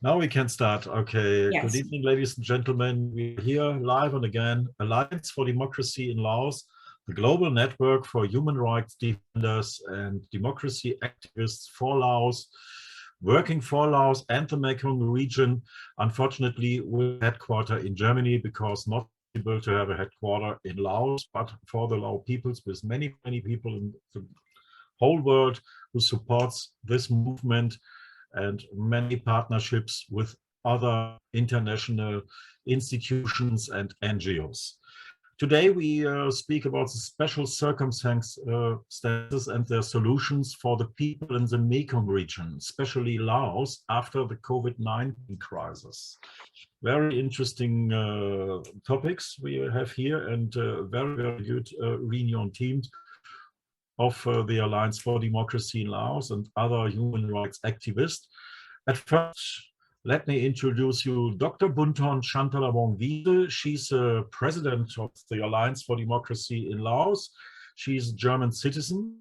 Now we can start. Okay. Yes. Good evening, ladies and gentlemen. We're here live and again. Alliance for Democracy in Laos, the global network for human rights defenders and democracy activists for Laos, working for Laos and the Mekong region. Unfortunately, we're headquartered in Germany because not able to have a headquarter in Laos, but for the Lao peoples, with many, many people in the whole world who supports this movement, and many partnerships with other international institutions and NGOs. Today we speak about the special circumstances and their solutions for the people in the Mekong region, especially Laos, after the COVID-19 crisis. Very interesting topics we have here, and very, very good reunion teams of the Alliance for Democracy in Laos and other human rights activists. At first, let me introduce you Dr. Bounthone Chanthalavong Wiese. She's president of the Alliance for Democracy in Laos. She's a German citizen.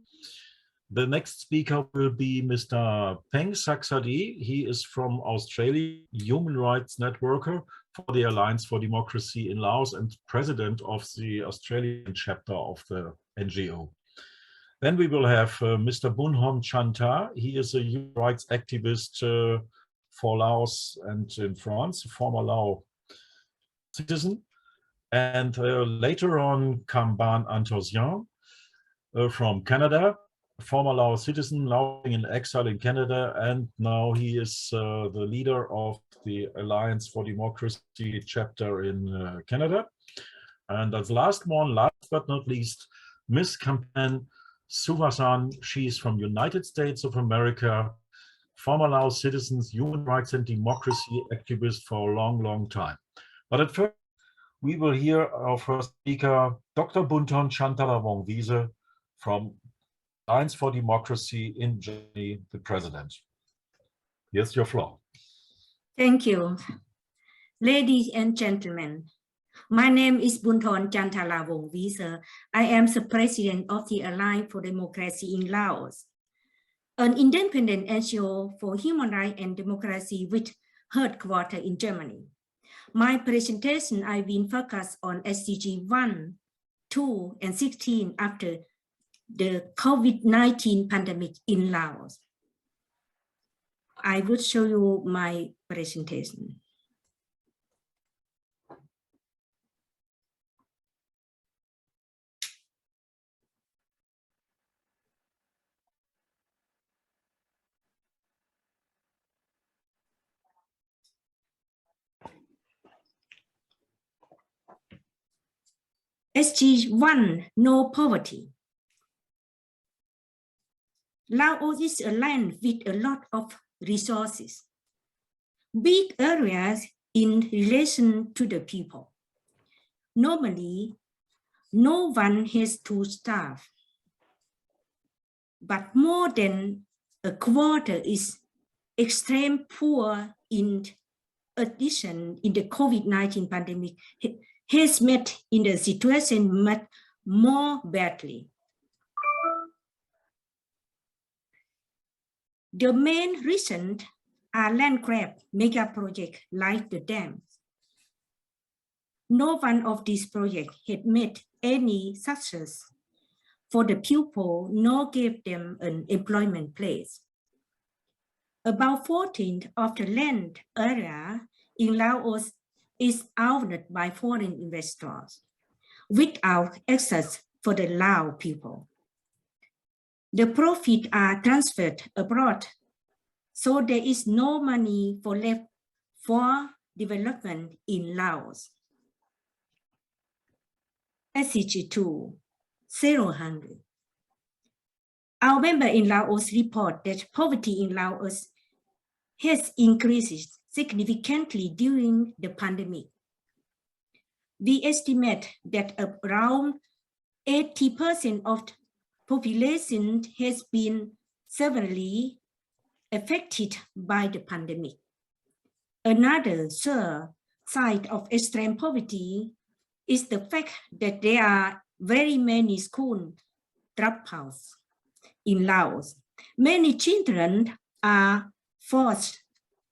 The next speaker will be Mr. Peng Sacksady. He is from Australia, human rights networker for the Alliance for Democracy in Laos and president of the Australian chapter of the NGO. Then we will have Mr. Bounhom Chantha. He is a human rights activist for Laos and in France, a former Lao citizen. And later on, Kambane Anonthisen from Canada, a former Lao citizen, now in exile in Canada, and now he is the leader of the Alliance for Democracy chapter in Canada. And as last one, last but not least, Miss Khamphene Souvannasane. She's from United States of America, former Laos citizens, human rights and democracy activist for a long, long time. But at first, we will hear our first speaker, Dr. Bounthone Chanthalavong Wiese from Alliance for Democracy in Germany, the president. Here's your floor. Thank you. Ladies and gentlemen, my name is Bounthone Chanthalavong Wiese. I am the president of the Alliance for Democracy in Laos, an independent NGO for human rights and democracy with headquarters in Germany. My presentation, I will focus on SDG 1, 2, and 16 after the COVID-19 pandemic in Laos. I will show you my presentation. SG 1, no poverty. Laos is a land with a lot of resources, big areas in relation to the people. Normally, no one has to starve, but more than a quarter is extreme poor. In addition, in the COVID-19 pandemic, has made in the situation much more badly. The main reasons are land grab mega projects like the dams. No one of these projects had made any success for the people, nor gave them an employment place. About 14% of the land area in Laos is owned by foreign investors without access for the Lao people. The profits are transferred abroad, so there is no money left for development in Laos. SDG 2, 0-100. Our member in Laos report that poverty in Laos has increased significantly during the pandemic. We estimate that around 80% of the population has been severely affected by the pandemic. Another side of extreme poverty is the fact that there are very many school dropouts in Laos. Many children are forced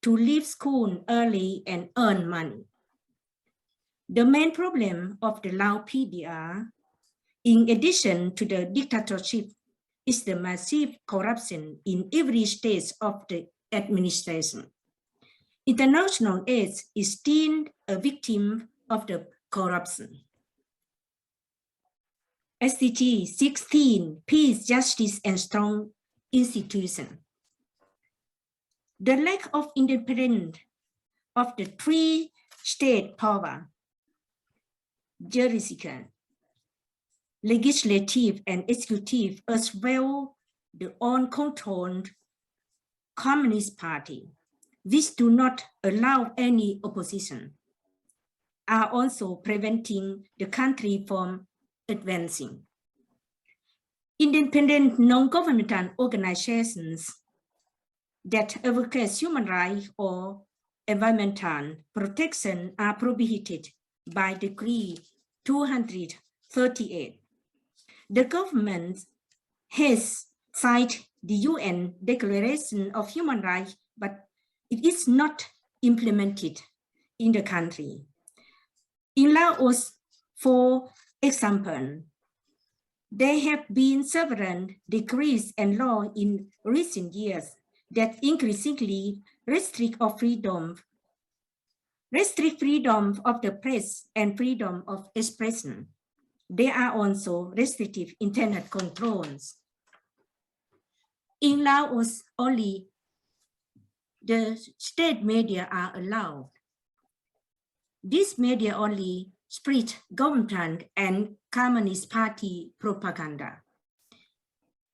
to leave school early and earn money. The main problem of the Lao PBR, in addition to the dictatorship, is the massive corruption in every stage of the administration. International aid is still a victim of the corruption. SDG 16, Peace, Justice, and Strong Institution. The lack of independence of the three state power, judicial, legislative, and executive, as well the uncontrolled Communist Party, which do not allow any opposition, are also preventing the country from advancing. Independent non-governmental organizations that advocate human rights or environmental protection are prohibited by Decree 238. The government has signed the UN Declaration of Human Rights, but it is not implemented in the country. In Laos, for example, there have been several decrees and laws in recent years that increasingly restrict freedom of the press and freedom of expression. There are also restrictive internet controls. In Laos, only the state media are allowed. This media only spread government and Communist Party propaganda.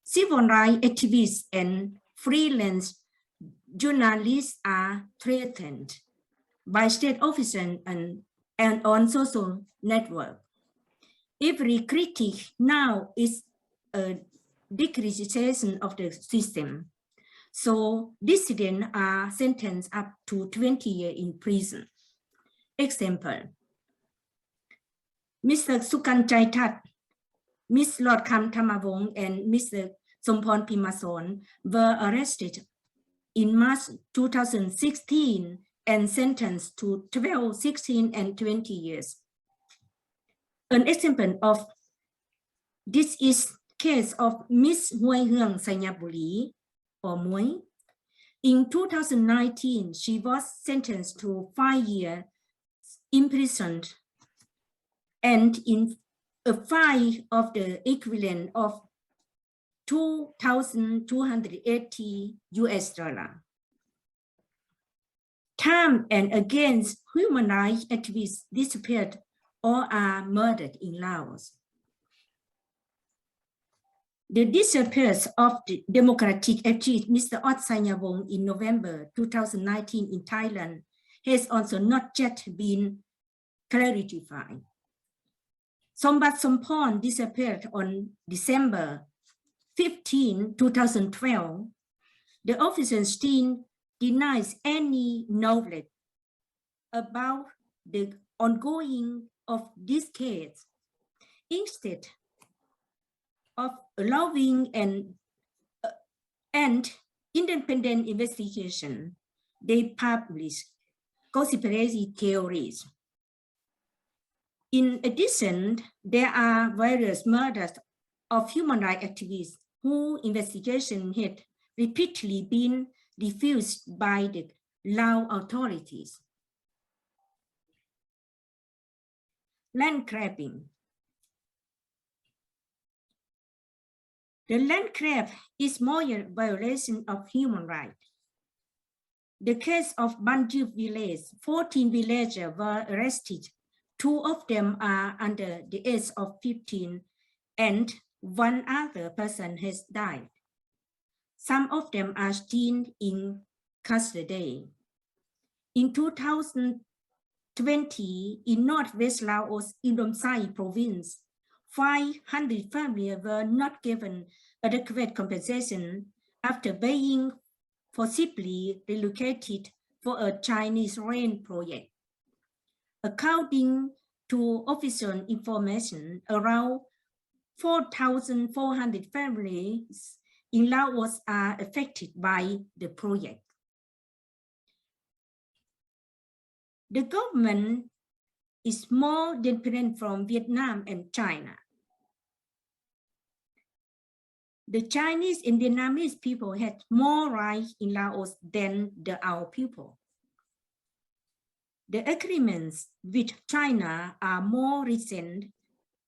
Civil rights activists and freelance journalists are threatened by state officials and on social networks. Every critic now is a decriminalization of the system. So dissidents are sentenced up to 20 years in prison. Example, Mr. Sukanchaitat, Ms. Lord Chanthalavong, and Mr. Sompon Pimason were arrested in March 2016 and sentenced to 12, 16, and 20 years. An example of this is case of Miss Hue Hương Sanyabuli, or Mui. In 2019, she was sentenced to 5 years imprisoned and in a fine of the equivalent of $2,280 US. Time and again, human rights activists disappeared or are murdered in Laos. The disappearance of the democratic activist Mr. Ot Sanyavong in November 2019 in Thailand has also not yet been clarified. Sombat Sompon disappeared on December 15, 2012. The officer still denies any knowledge about the ongoing of this case. Instead of allowing an independent investigation, they publish conspiracy theories. In addition, there are various murders of human rights activists whose investigation had repeatedly been refused by the Lao authorities. Land grabbing. The land grab is more a violation of human rights. The case of Banju village, 14 villagers were arrested. 2 of them are under the age of 15 and 1 other person has died. Some of them are still in custody. In 2020, in Northwest Laos, Indomsai province, 500 families were not given adequate compensation after being forcibly relocated for a Chinese rain project. According to official information, around 4,400 families in Laos are affected by the project. The government is more dependent from Vietnam and China. The Chinese and Vietnamese people had more rights in Laos than our people. The agreements with China are more recent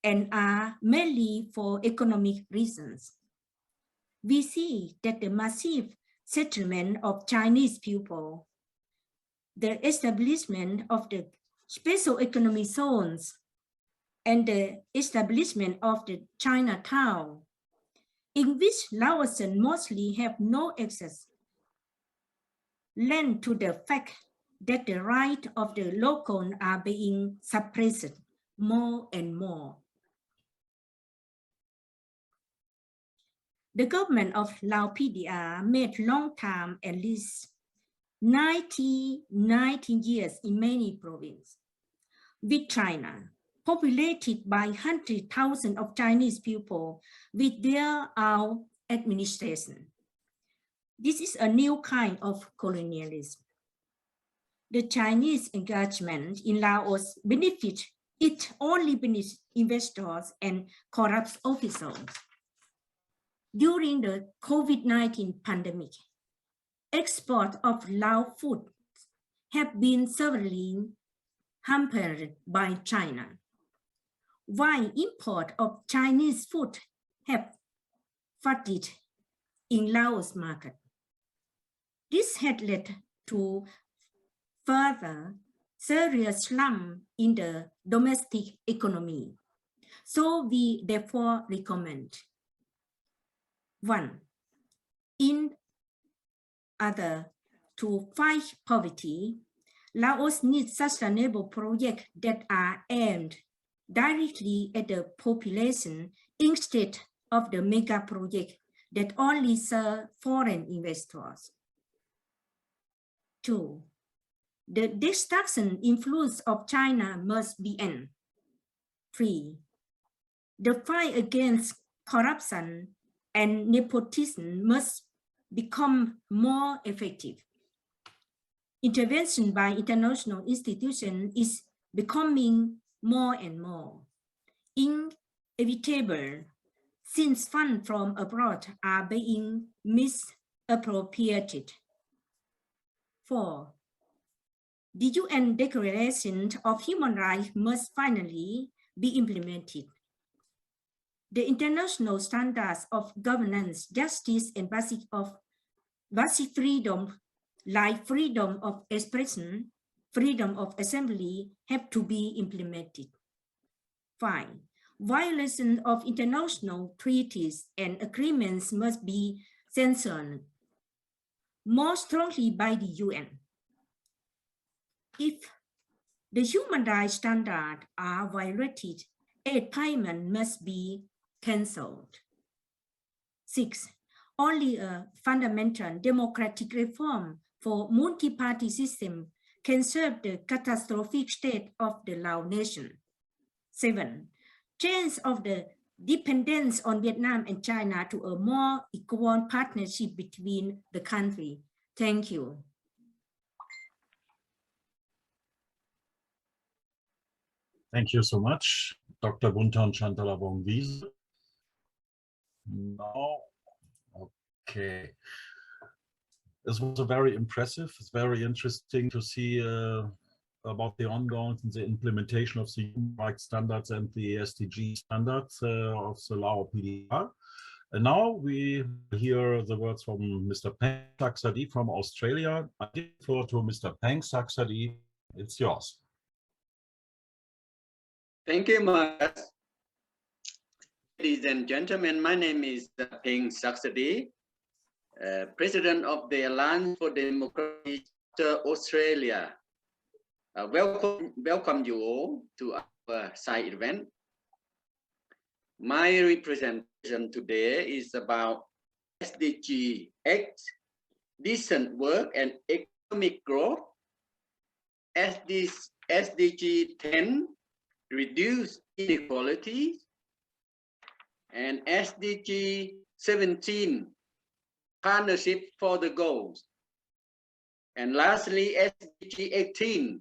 and are mainly for economic reasons. We see that the massive settlement of Chinese people, the establishment of the special economic zones, and the establishment of the Chinatown, in which Laotians mostly have no access, lend to the fact that the rights of the locals are being suppressed more and more. The government of Lao PDR made long time, at least 19 years in many provinces, with China, populated by 100,000 of Chinese people with their own administration. This is a new kind of colonialism. The Chinese engagement in Laos only benefits investors and corrupt officials. During the COVID-19 pandemic, export of Lao food have been severely hampered by China, while import of Chinese food have flooded in Laos market. This had led to further serious slump in the domestic economy. So we therefore recommend: 1. In order to fight poverty, Laos needs sustainable projects that are aimed directly at the population instead of the mega project that only serve foreign investors. 2. The destruction influence of China must be end. 3. The fight against corruption and nepotism must become more effective. Intervention by international institutions is becoming more and more inevitable since funds from abroad are being misappropriated. 4. The UN Declaration of Human Rights must finally be implemented. The international standards of governance, justice, and basic freedom, like freedom of expression, freedom of assembly, have to be implemented. 5. Violation of international treaties and agreements must be censored more strongly by the UN. If the human rights standards are violated, aid payment must be cancelled. 6. Only a fundamental democratic reform for multi-party system can serve the catastrophic state of the Lao nation. 7. Change of the dependence on Vietnam and China to a more equal partnership between the country. Thank you. Thank you so much, Dr. Bounthone Chanthalavong Wiese. Now, okay. This was a very impressive, it's very interesting to see about the ongoing the implementation of the human rights standards and the SDG standards of the Lao PDR. And now we hear the words from Mr. Peng Sacksady from Australia. I give the floor to Mr. Peng Sacksady. It's yours. Thank you, Mark. Ladies and gentlemen, my name is Peng Sacksady, President of the Alliance for Democracy Australia. Welcome you all to our side event. My representation today is about SDG 8, decent work and economic growth, SDG 10, reduce inequalities, and SDG 17, partnership for the goals. And lastly, SDG 18,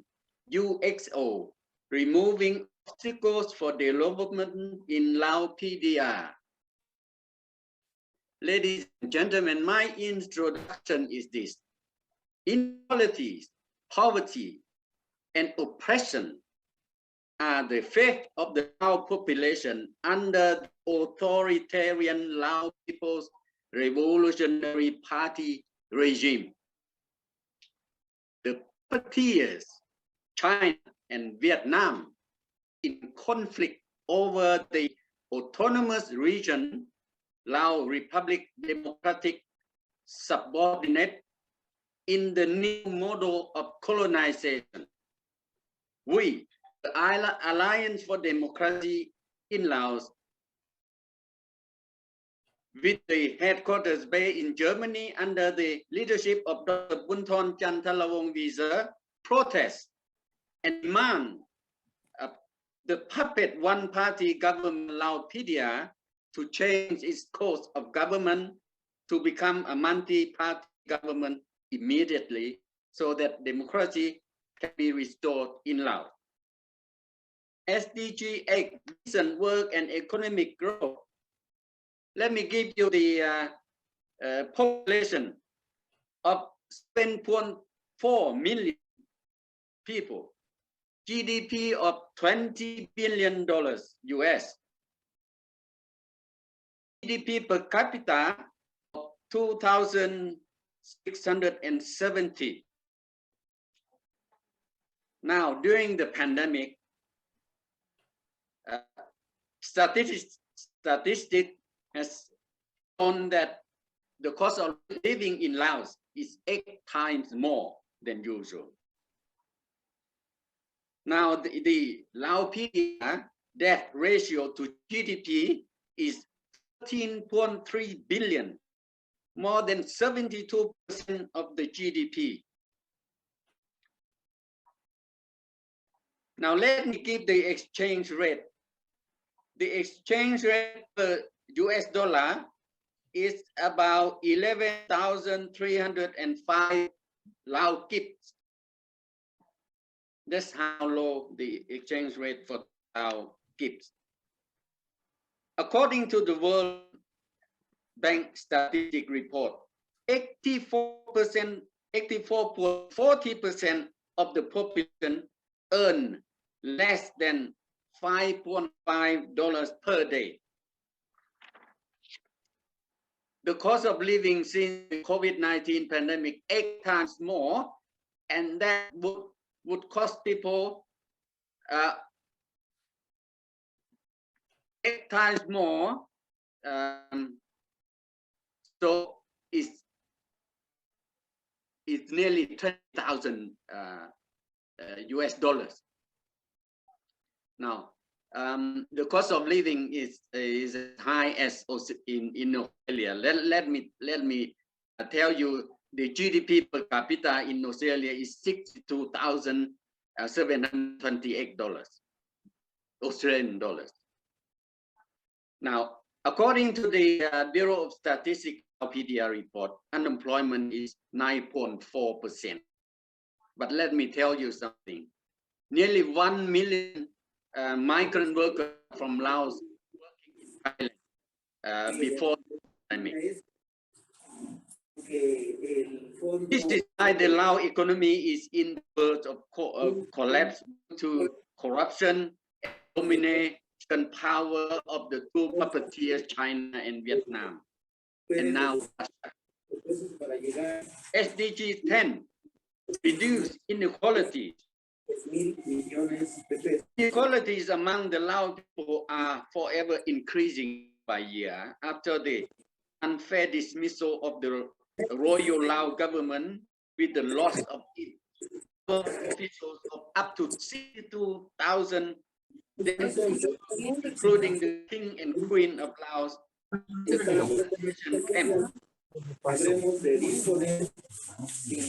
UXO, Removing Obstacles for Development in Laos PDR. Ladies and gentlemen, my introduction is this. Inequalities, poverty, and oppression are the fate of the Lao population under the authoritarian Lao People's Revolutionary Party regime. The puppeteers, China and Vietnam, in conflict over the autonomous region, Lao Republic Democratic subordinate in the new model of colonization. We, the Alliance for Democracy in Laos, with the headquarters based in Germany under the leadership of Dr. Bounthone Chanthalavong Wiese, protest and demand the puppet one-party government Lao PDR to change its course of government to become a multi-party government immediately so that democracy can be restored in Laos. SDG 8, decent work and economic growth. Let me give you the population of 7.4 million people, GDP of $20 billion US, GDP per capita of 2,670. Now, during the pandemic, statistics has shown that the cost of living in Laos is 8 times more than usual. Now, the Lao PDR debt ratio to GDP is 13.3 billion, more than 72% of the GDP. Now, let me give the exchange rate. The exchange rate per US dollar is about 11,305 Lao kips. That's how low the exchange rate for Lao kips. According to the World Bank statistic report, 84.40% of the population earn less than $5.5 per day. The cost of living since the COVID-19 pandemic 8 times more, and that would cost people 8 times more. So it's nearly 20,000 US dollars. Now, the cost of living is as high as in Australia. Let me tell you, the GDP per capita in Australia is $62,728 Australian dollars. Now, according to the Bureau of Statistics PDR report, unemployment is 9.4%. But let me tell you something. Nearly 1 million migrant workers from Laos working in Thailand before the pandemic. This is why the Lao economy is in the verge of collapse due to corruption and domination power of the two puppeteers, China and Vietnam, and now Russia. SDG 10, reduce inequalities. Inequalities among the Lao people are forever increasing by year after the unfair dismissal of the Royal Lao government with the loss of officials of up to 62,000, including the King and Queen of Laos, the concentration camp.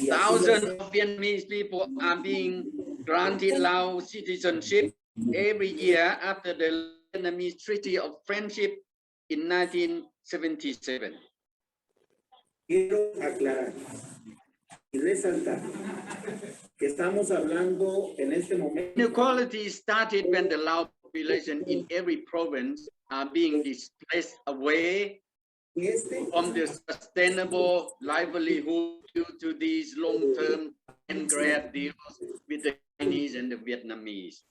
Thousands of Vietnamese people are being granted Lao citizenship every year after the Vietnamese Treaty of Friendship in 1977. Quiero aclarar y resaltar Inequality started when the Lao population in every province are being displaced away from the sustainable livelihood due to these long-term and grant deals with the Chinese and the Vietnamese.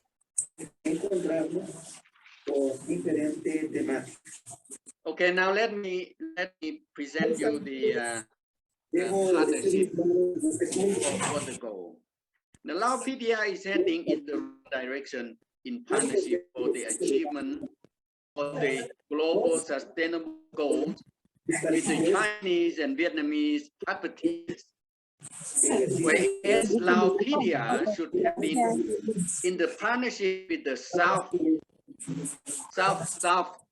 Okay, now let me present you the partnership for the goal. The Lao PDR is heading in the right direction in partnership for the achievement of the global sustainable goals with the Chinese and Vietnamese puppeteers. Whereas Lao PDR should have been in the partnership with the South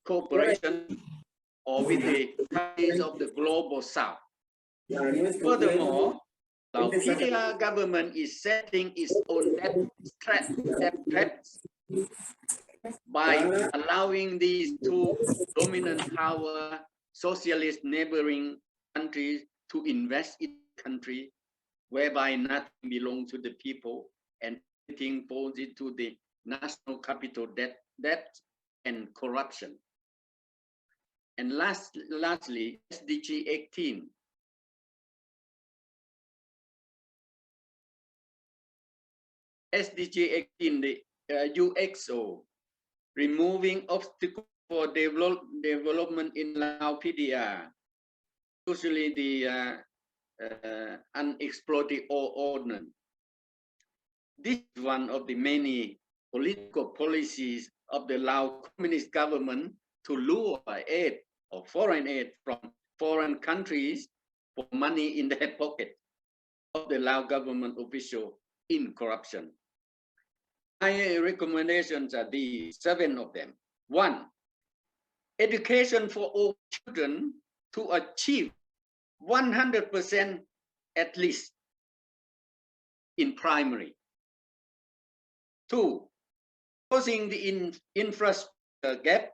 Cooperation or with the countries of the Global South. Furthermore, Lao PDR government is setting its own debt traps by allowing these two dominant power socialist neighboring countries to invest in the country, whereby nothing belongs to the people and everything falls into the national capital debt and corruption. And lastly, SDG 18. SDG 18, the UXO, removing obstacles for development in Lao PDR, usually the unexploited ordnance. This is one of the many political policies of the Lao Communist government to lure aid or foreign aid from foreign countries for money in their pocket of the Lao government official in corruption. My recommendations are these, 7 of them. 1, education for all children to achieve 100% at least in primary. 2, closing the infrastructure gap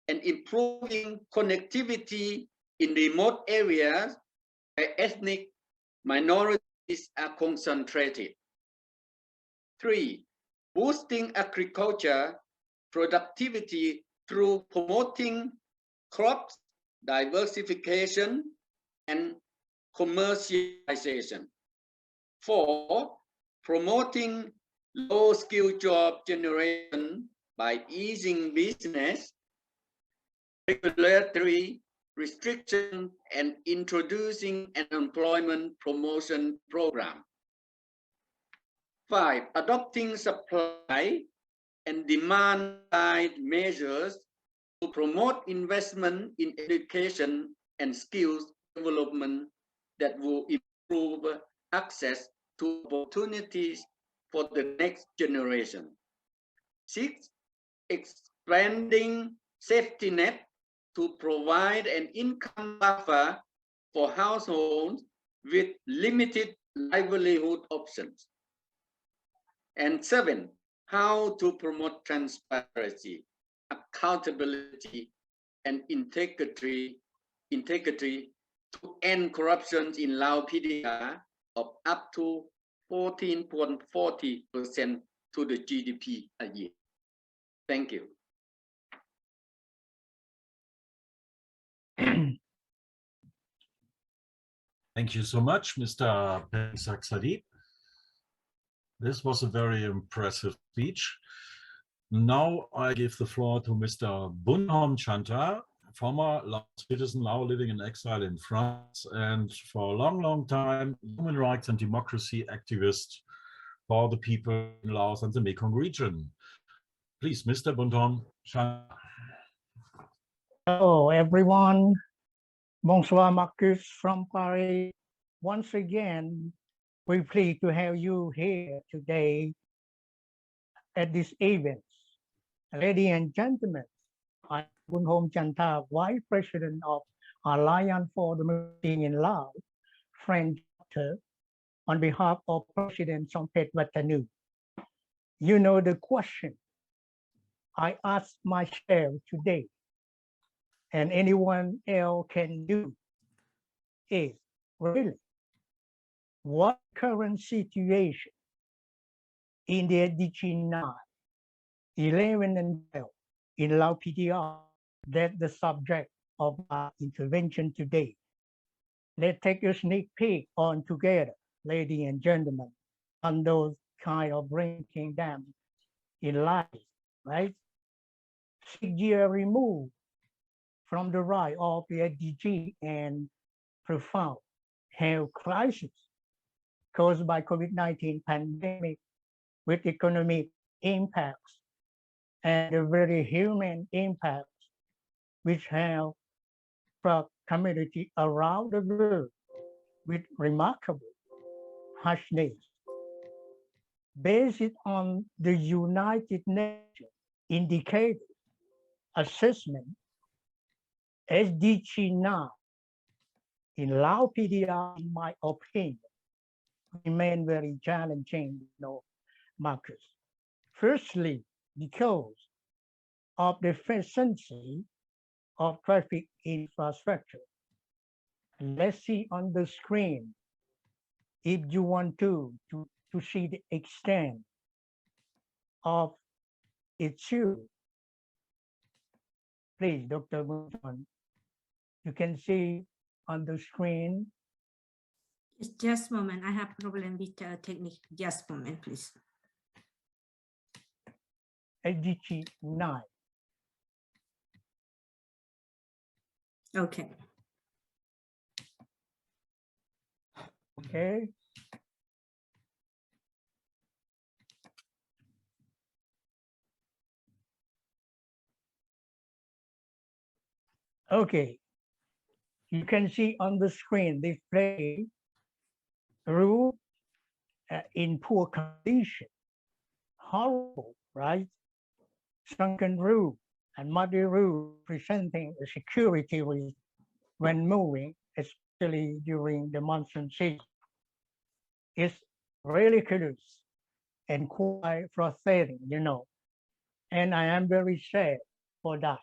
and improving connectivity in remote areas where ethnic minorities are concentrated. 3, boosting agriculture productivity through promoting crops diversification and commercialization. 4, promoting low-skill job generation by easing business, regulatory restriction, and introducing an employment promotion program. 5, adopting supply and demand-side measures to promote investment in education and skills development that will improve access to opportunities for the next generation. 6, expanding safety net to provide an income buffer for households with limited livelihood options. And 7, how to promote transparency, accountability, and integrity to end corruption in Lao PDR of up to 14.40% to the GDP a year. Thank you. Thank you so much, Mr. Peng Sacksady. This was a very impressive speech. Now I give the floor to Mr. Bounhom Chantha, former Lao citizen now living in exile in France, and for a long, long time, human rights and democracy activist for the people in Laos and the Mekong region. Please, Mr. Bounhom Chantha. Hello, everyone. Bonsoir, Marcus from Paris. Once again, we're pleased to have you here today at this event. Ladies and gentlemen, I'm Bounhom Chantha, Vice President of Alliance for Democracy in Laos, French chapter, on behalf of President Chantha. You know the question I ask myself today, and anyone else can do, is really what current situation in the SDG 9, 11 and 12 in Lao PDR, that's the subject of our intervention today. Let's take a sneak peek on together, ladies and gentlemen, on those kind of ranking them in life, right? 6 years removed from the rise of the SDG and profound health crisis caused by COVID-19 pandemic with economic impacts and the very human impacts which have struck community around the world with remarkable harshness. Based on the United Nations indicated assessment, SDG 9 in Lao PDR, in my opinion, remain very challenging, Marcus. Firstly, because of the efficiency of traffic infrastructure. Let's see on the screen, if you want to see the extent of its use. Please, Dr. Bounthone, you can see on the screen. Just a moment, I have problem with the technique. Just a moment, please. SDG 9. Okay. Okay. Okay. You can see on the screen display roof in poor condition, horrible, right? Sunken roof and muddy roof presenting a security risk when moving, especially during the monsoon season. It's ridiculous and quite frustrating, and I am very sad for that.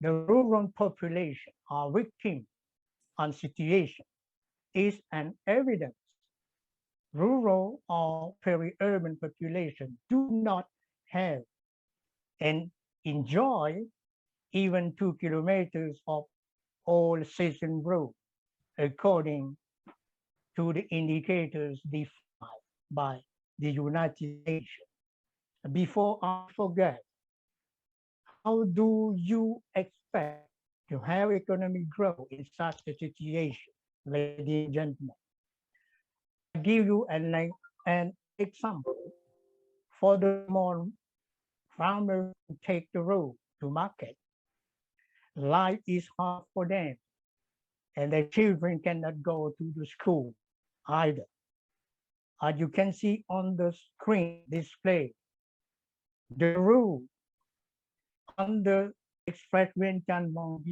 The rural population are victims on situation is an evidence. Rural or peri-urban population do not have and enjoy even 2 kilometers of all-season road, according to the indicators defined by the United Nations. Before I forget, how do you expect to have economic growth in such a situation, ladies and gentlemen? I'll give you an example. For the small farmers who take the road to market, life is hard for them, and their children cannot go to the school either. As you can see on the screen display, the road on the expressway Chanthalavong,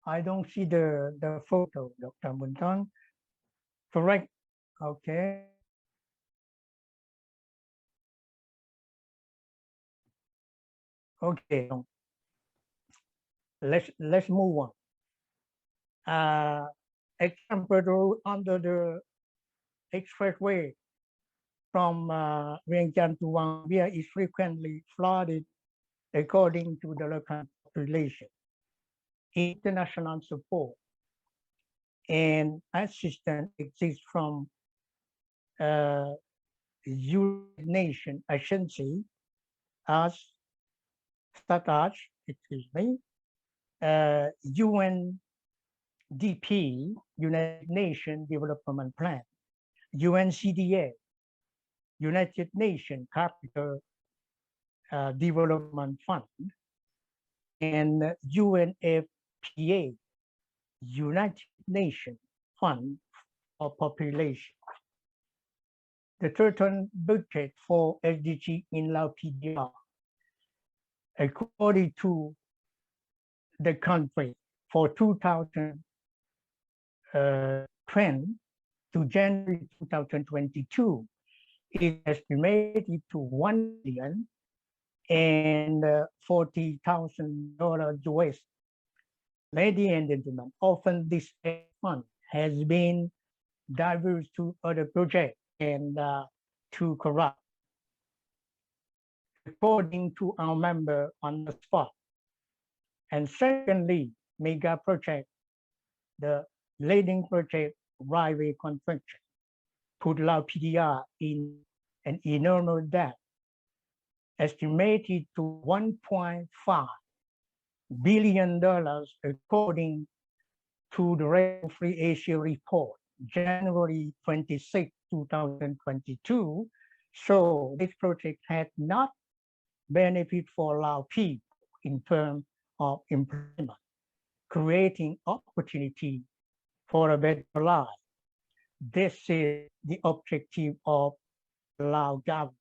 I don't see the photo, Dr. Bounthone. Correct. Okay. Okay. Let's move on. Example under the expressway from Vientiane to Wang Bia is frequently flooded according to the local population. International support and assistance exists from United Nations agency as UNDP, United Nations Development Plan, UNCDA, United Nations Capital Development Fund, and UNFPA, United Nations Fund for Population. The total budget for SDG in Lao PDR, according to the country, for 2020 to January 2022, is estimated to $1,040,000 US. Ladies and gentlemen, often this fund has been diverted to other projects and too corrupt. According to our member on the spot. And secondly, mega project, the leading project railway construction, put Lao PDR in an enormous debt, estimated to $1.5 billion according to the Rail Free Asia report, January 26, 2022. So this project had not benefit for Lao people in terms of employment, creating opportunity for a better life. This is the objective of the Lao government.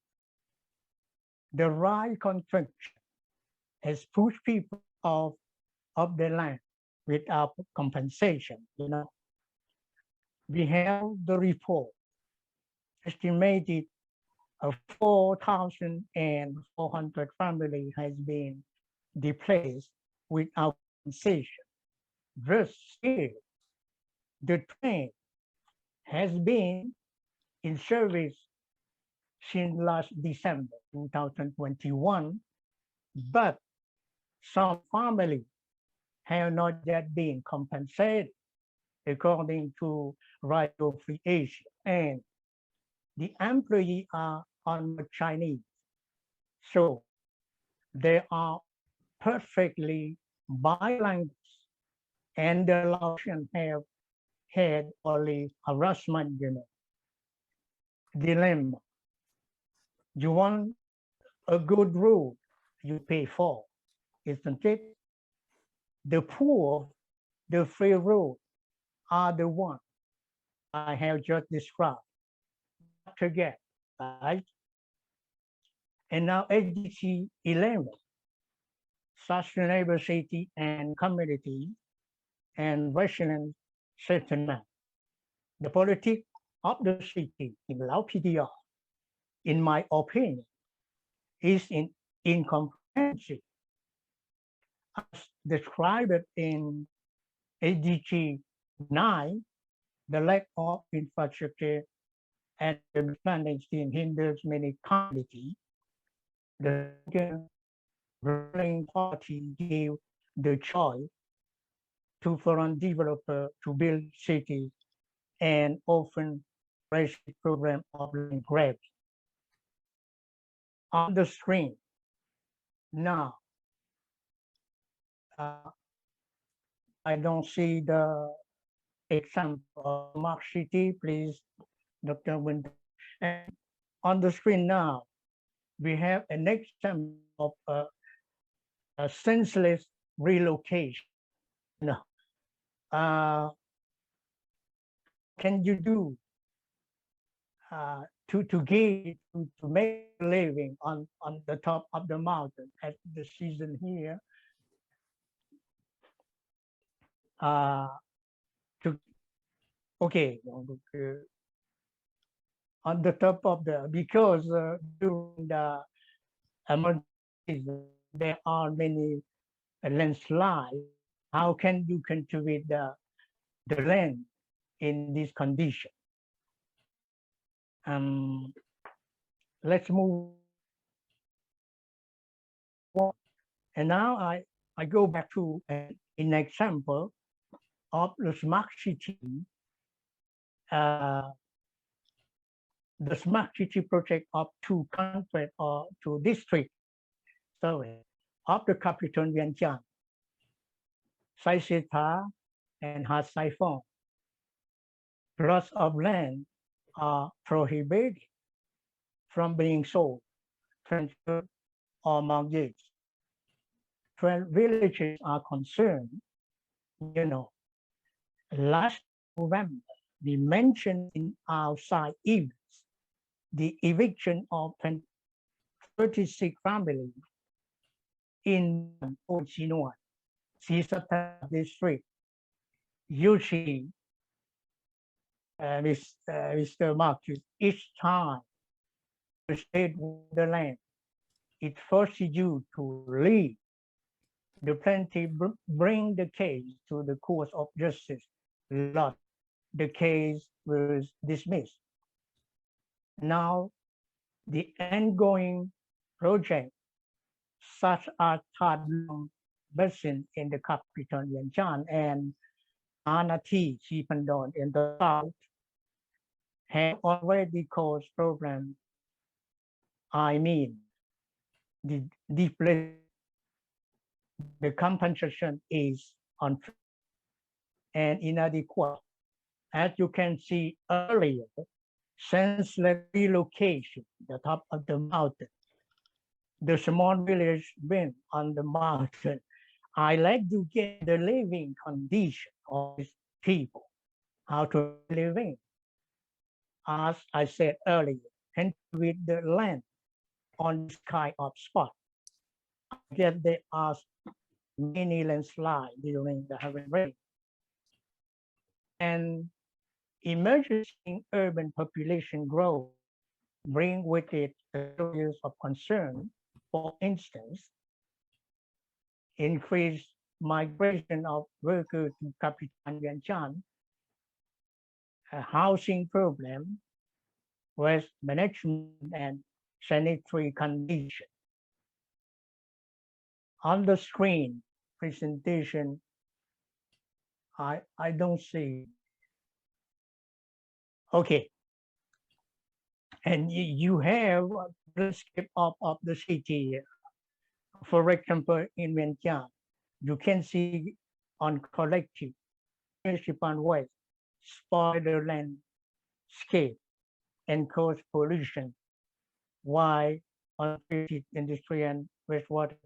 The rail construction has pushed people off of the land without compensation. We have the report estimated 4,400 families has been displaced without compensation. Thus, the train has been in service since last December 2021, but some families have not yet been compensated according to Rail Free Asia, and the employees are on Chinese. So they are perfectly bilingual, and the Laotians have had only harassment, dilemma. You want a good road, you pay for, isn't it? The poor, the free road are the ones I have just described. Not forget, right? And now SDG 11, sustainable city and community and resident settlement. The politics of the city in Lao PDR, in my opinion, is incomprehensible. As described in SDG 9, the lack of infrastructure and the clandestine hinders many communities. The ruling party gave the choice to foreign developers to build cities and often raise the program of land grabs. On the screen now, I don't see the example of Mark City, please, Dr. Winter. And on the screen now, we have an example of a senseless relocation. Can you do to make a living on the top of the mountain at the season here? On the top of because during the there are many landslides. How can you cultivate the land in this condition? Let's move on. And now I go back to an example of the smart city. The smart city project of two countries or two districts, of the capital Vientiane, Sacksady and Hat Sai Phong. Plots of land are prohibited from being sold, transferred, or mortgaged. 12 villages are concerned. Last November, we mentioned in our side events the eviction of 36 families in Ochinoan, Sisata district. Usually, Mr. Marcus, each time the state with the land, it forces you to leave. The plaintiff bring the case to the court of justice. The case was dismissed. Now, the ongoing project, such as Chanthalavong Basin in the capital Vientiane and Anonthisen in the south, have already caused problems. I mean, the compensation is unfair and inadequate. As you can see earlier, since the relocation, the top of the mountain, the small village been on the mountain, I like to get the living condition of these people, how to live in. As I said earlier, and with the land on this kind of spot, I guess there are many landslides during the heavy rain. And emerging urban population growth bring with it areas of concern. For instance, increased migration of workers to capital Vientiane, a housing problem, waste management, and sanitary condition. On the screen presentation, I don't see. Okay. And you have a landscape of the city. For example, in Vientiane, you can see on collective municipal waste, spoil the landscape and cause pollution, while untreated industry and wastewater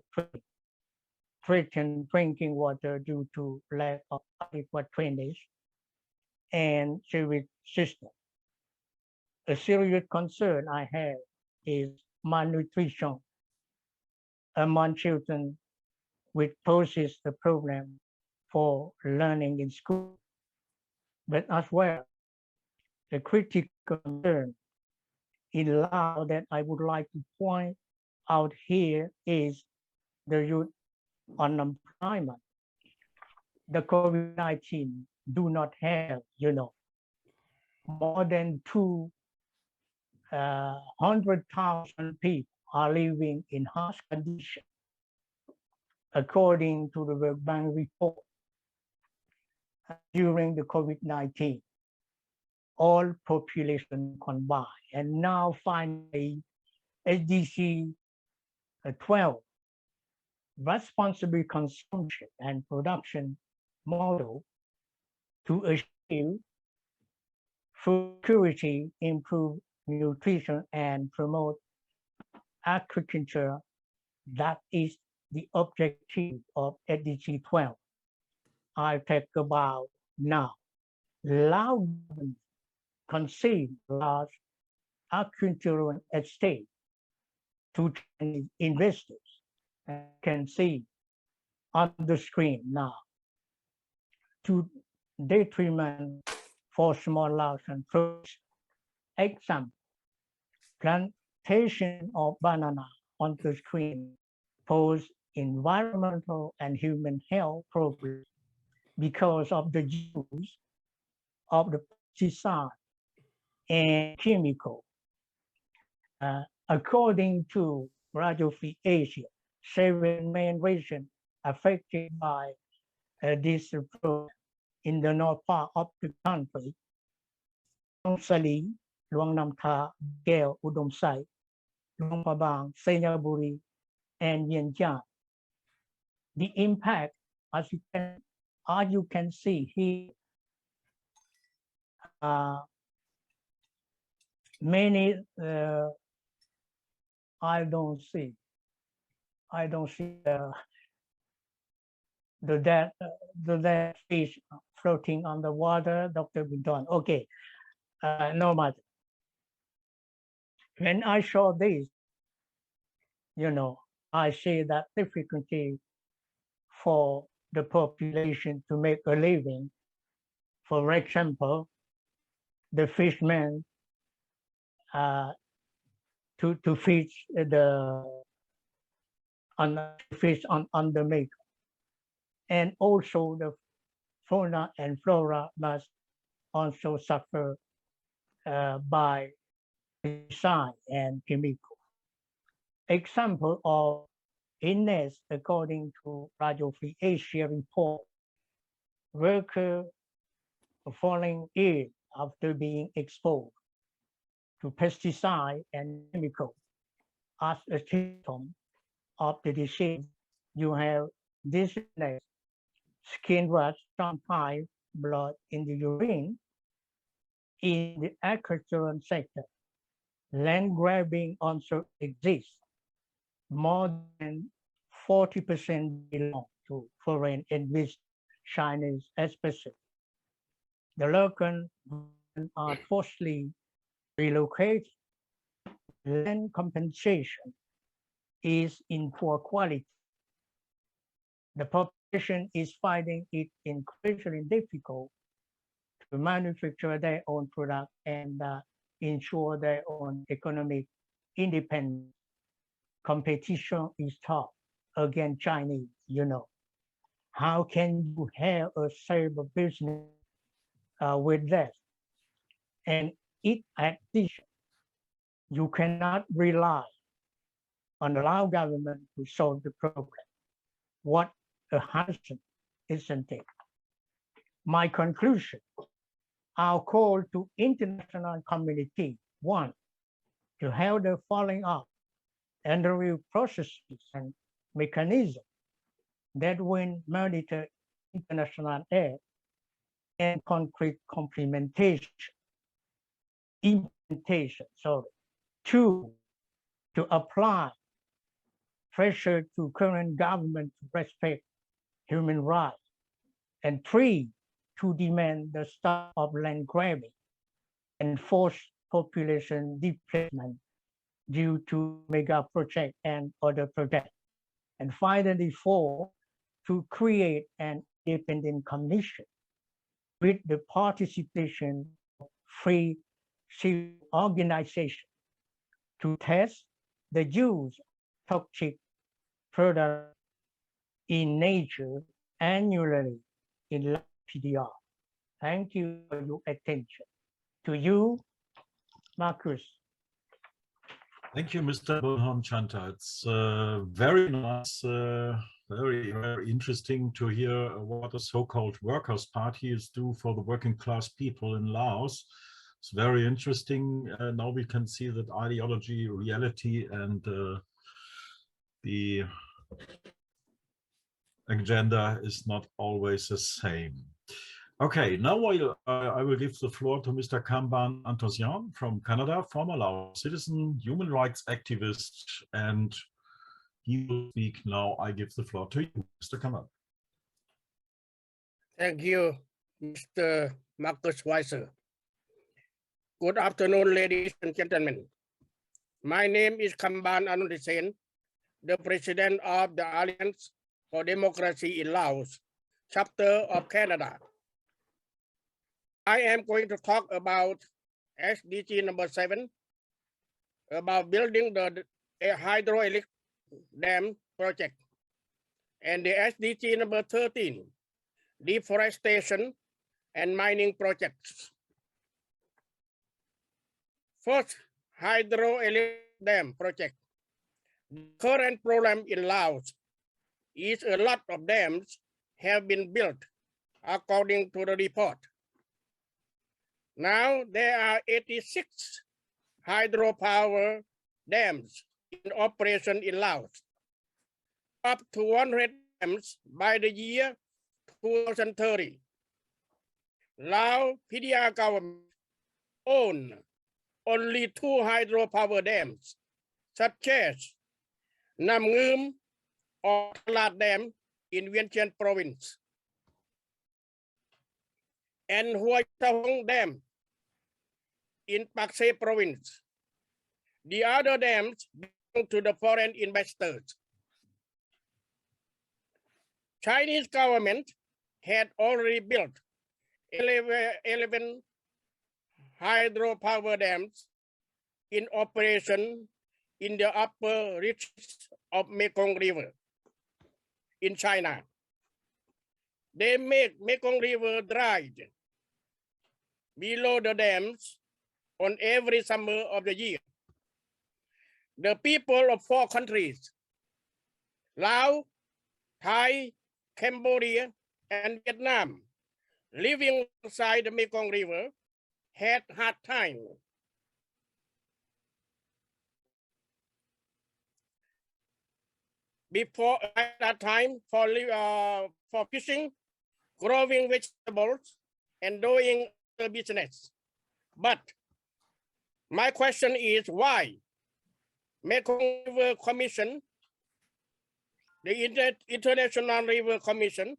threaten drinking water due to lack of adequate drainage and sewage system. A serious concern I have is malnutrition among children, which poses the problem for learning in school. But as well, the critical concern in Laos that I would like to point out here is the youth unemployment. The COVID-19 do not have, more than 200,000 people are living in harsh conditions, according to the World Bank report. During the COVID-19, all population combined, and now finally, SDG 12, responsible consumption and production model to achieve food security, improve nutrition, and promote agriculture. That is the objective of SDG 12. I talk about now. Laos concede large agricultural estate to Chinese investors. You can see on the screen now, to detriment for small Laotian fruits. Example, plantation of banana on the screen pose environmental and human health problems because of the use of the pesticide and chemical. According to Radio Free Asia, 7 main regions affected by this problem in the north part of the country: Sali, Luang Namtha, Gel, Udom Sai, Luang Prabang, Senyaburi, and Vientiane. The impact, as you can see here, many I don't see the dead fish floating on the water, Dr. Bounthone. Okay, no matter. When I saw this, I see that difficulty for the population to make a living. For example, the fishermen to fish fish on the Mekong, and also the fauna and flora must also suffer by pesticide and chemical. Example of illness according to Radio Free Asia report, worker falling ill after being exposed to pesticide and chemical. As a symptom of the disease, you have dizziness, skin rash, sometimes blood in the urine. In the agricultural sector, land grabbing also exists. More than 40% belong to foreign investors, Chinese especially. The local are forcibly relocated. Land compensation is in poor quality. The population is finding it increasingly difficult to manufacture their own product and ensure their own economic independence. Competition is tough against Chinese, you know. How can you have a stable business with that? And in addition, you cannot rely on the Lao government to solve the problem. What a hazard, isn't it? My conclusion, our call to international community, one, to have the following up and review processes and mechanisms that will monitor international aid and concrete implementation. Two, to apply pressure to current government to respect human rights. And three, to demand the stop of land grabbing and forced population displacement due to mega project and other projects. And finally, four, to create an independent commission with the participation of free civil organizations to test the use of toxic products in nature annually in PDR. Thank you for your attention. To you, Marcus. Thank you, Mr. Bounhom Chantha. It's very nice, very, very interesting to hear what the so-called Workers' Parties do for the working class people in Laos. It's very interesting. Now we can see that ideology, reality, and the agenda is not always the same. Okay, now I will give the floor to Mr. Kambane Anonthisen from Canada, former Laos citizen, human rights activist, and he will speak now. I give the floor to you, Mr. Kambane. Thank you, Mr. Marcus Wiese. Good afternoon, ladies and gentlemen. My name is Kambane Anonthisen, the president of the Alliance for Democracy in Laos, chapter of Canada. I am going to talk about SDG number 7, about building the hydroelectric dam project, and the SDG number 13, deforestation and mining projects. First, hydroelectric dam project. The current problem in Laos is a lot of dams have been built according to the report. Now there are 86 hydropower dams in operation in Laos, up to 100 dams by the year 2030. Laos PDR government own only 2 hydropower dams, such as Nam Ngum or Talat Dam in Vientiane province, and Huaytahong Dam in Pakse province. The other dams belong to the foreign investors. Chinese government had already built 11 hydropower dams in operation in the upper reaches of Mekong River in China. They make Mekong River dry below the dams on every summer of the year. The people of 4 countries, Laos, Thai, Cambodia, and Vietnam, living alongside the Mekong River, had hard time. Before at that time for fishing, growing vegetables, and doing the business. But my question is why Mekong River Commission, the International River Commission,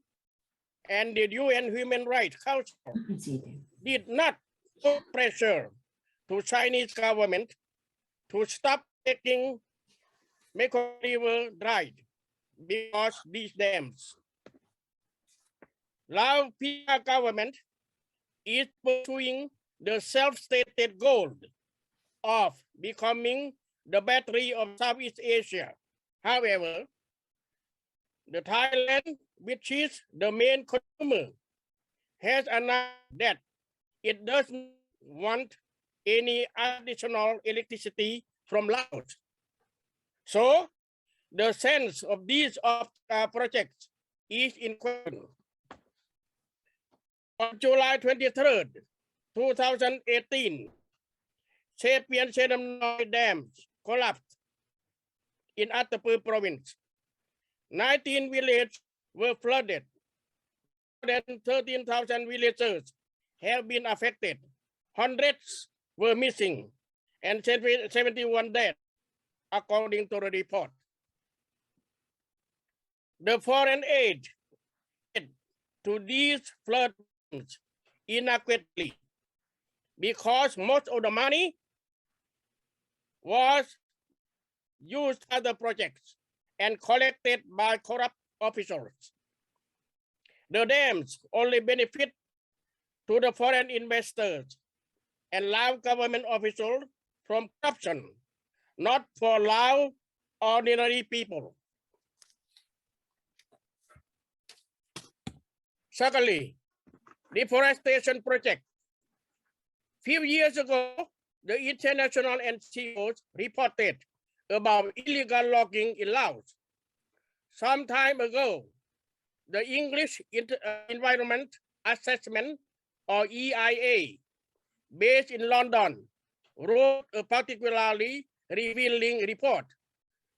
and the UN Human Rights Council did not put pressure to Chinese government to stop taking Mekong River dry because these dams. Lao PR government is pursuing the self-stated goal of becoming the battery of Southeast Asia. However, the Thailand, which is the main consumer, has announced that it doesn't want any additional electricity from Laos. So, the sense of these projects is in question. On July 23rd, 2018, Sapien Sedamnoi dams collapsed in Attapeu province. 19 villages were flooded. More than 13,000 villagers have been affected. Hundreds were missing and 71 dead, according to the report. The foreign aid to these floods inadequately because most of the money was used for other projects and collected by corrupt officials. The dams only benefit to the foreign investors and Lao government officials from corruption, not for Lao ordinary people. Secondly, deforestation project. Few years ago, the international NGOs reported about illegal logging in Laos. Some time ago, the English Environment Assessment, or EIA, based in London, wrote a particularly revealing report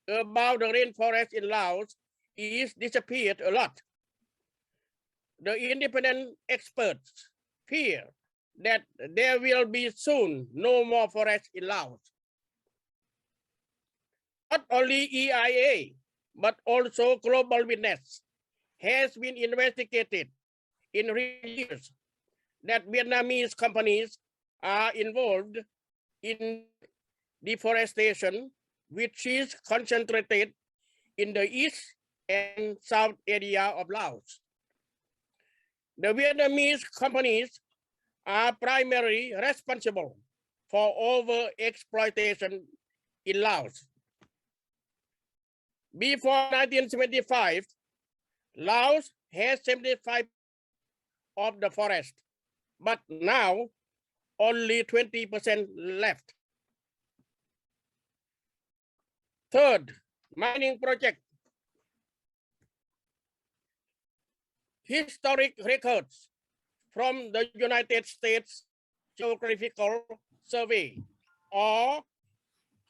about the rainforest in Laos is disappeared a lot. The independent experts fear that there will be soon no more forest in Laos. Not only EIA, but also Global Witness has been investigated in recent years that Vietnamese companies are involved in deforestation, which is concentrated in the east and south area of Laos. The Vietnamese companies are primarily responsible for over-exploitation in Laos. Before 1975, Laos has 75% of the forest, but now only 20% left. Third, mining project. Historic records from the United States Geographical Survey, or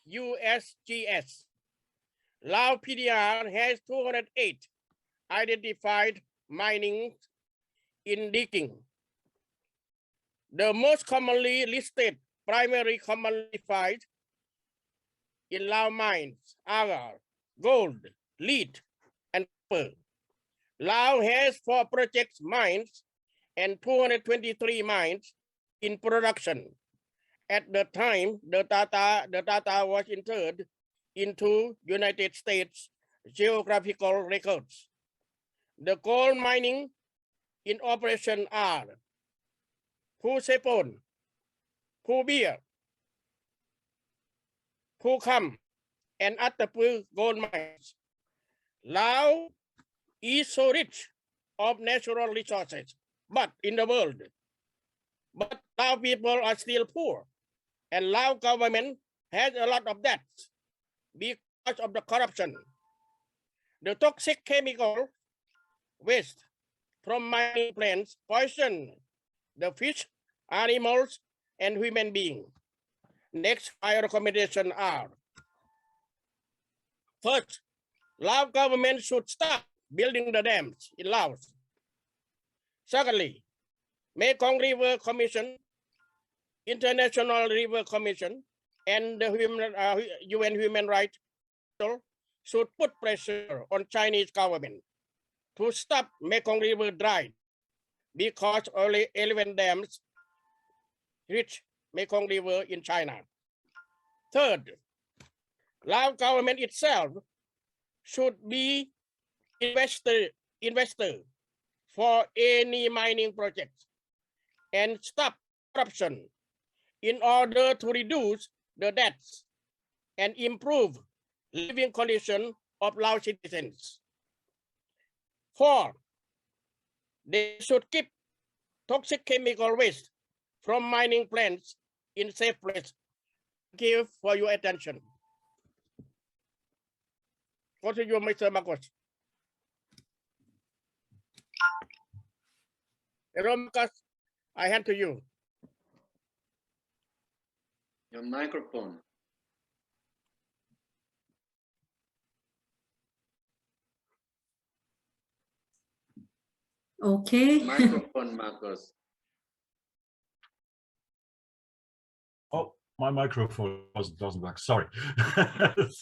USGS. Lao PDR has 208 identified mining in digging. The most commonly listed primary commonly found in Lao mines are gold, lead, and copper. Lao has 4 project mines and 223 mines in production. At the time, the data was entered into United States geographical records. The gold mining in operation are Phu Sepon, Phu Beer, Phu Kham, and Attapeu gold mines. Lao is so rich of natural resources, but in the world, but Lao people are still poor. and Lao government has a lot of debts because of the corruption. The toxic chemical waste from mining plants poison the fish, animals, and human beings. Next, my recommendations are: first, Lao government should stop building the dams in Laos. Secondly, Mekong River Commission, International River Commission, and the UN Human Rights Council should put pressure on Chinese government to stop Mekong River dry because only 11 dams reach Mekong River in China. Third, Lao government itself should be investor for any mining project and stop corruption in order to reduce the debts and improve living conditions of Lao citizens. Four, they should keep toxic chemical waste from mining plants in safe place. Thank you for your attention. Go to you, Mr. Marcos. Hello, Marcos. I hand to you. Your microphone. Okay. Microphone, Marcos. Oh, my microphone doesn't work. Sorry.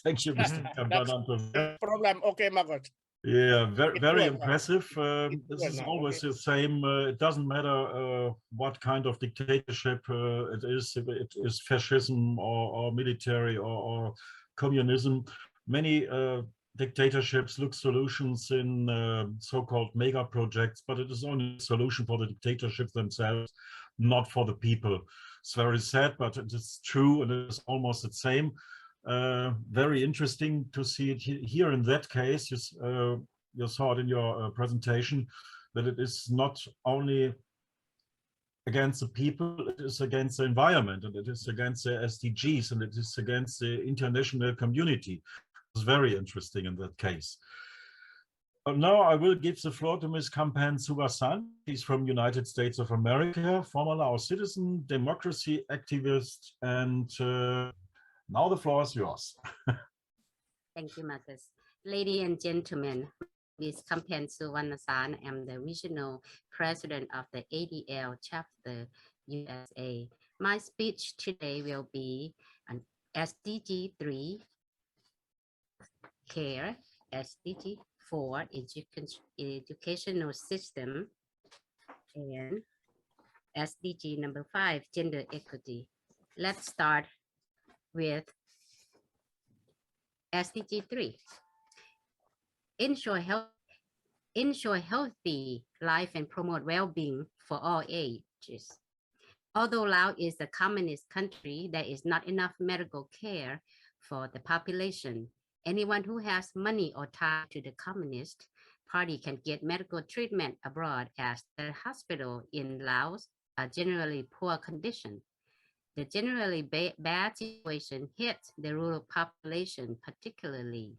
Thank you, Mr. Kambane. No problem. Okay, Marcos. Yeah, very well, impressive. This is now, always okay. the same. It doesn't matter what kind of dictatorship it is, if it is fascism or military or communism. Many dictatorships look solutions in so-called mega projects, but it is only a solution for the dictatorships themselves, not for the people. It's very sad, but it is true, and it is almost the same. Very interesting to see it here in that case. You saw it in your presentation, that it is not only against the people, it is against the environment, and it is against the SDGs, and it is against the international community. It's very interesting in that case. Now I will give the floor to Ms. Khamphene Souvannasane. She's from United States of America, former Laos citizen, democracy activist, and now the floor is yours. Thank you, Marcus. Ladies and gentlemen, this is Khamphene Souvannasane. I'm the regional president of the ADL chapter USA. My speech today will be on SDG 3, care, SDG 4, educational system, and SDG number 5, gender equity. Let's start with SDG 3. Ensure healthy life and promote well-being for all ages. Although Laos is a communist country, there is not enough medical care for the population. Anyone who has money or tie to the Communist Party can get medical treatment abroad, as the hospital in Laos are generally poor condition. The generally bad situation hits the rural population particularly